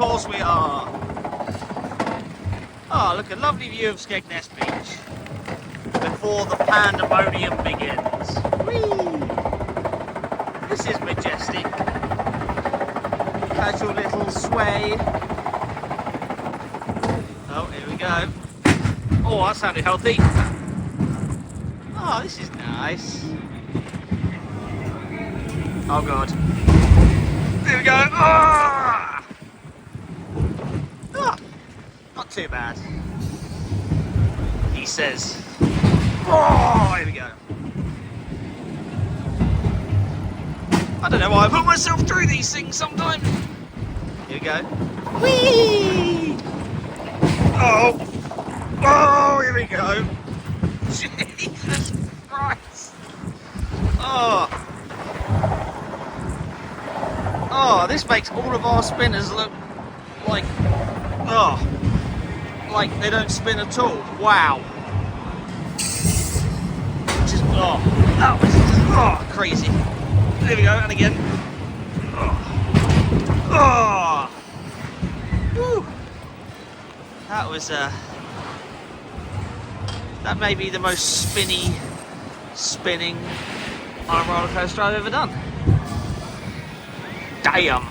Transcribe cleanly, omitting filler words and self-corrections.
course we are. Oh, look, a lovely view of Skegness Beach before the pandemonium begins. Whee! This is majestic. Casual little sway. Oh, here we go. Oh, that sounded healthy. Oh, this is nice. Oh god. Here we go. Ah! Ah, not too bad. He says. Oh, here we go. I don't know why I put myself through these things sometimes. Here we go. Whee! Oh. Oh, here we go. Jesus Christ. Oh. Oh, this makes all of our spinners look like, oh, like they don't spin at all. Wow. Just, oh, that was just, oh, crazy. There we go, and again. Oh. Oh. Woo. That was, that may be the most spinning on a roller coaster I've ever done. Damn.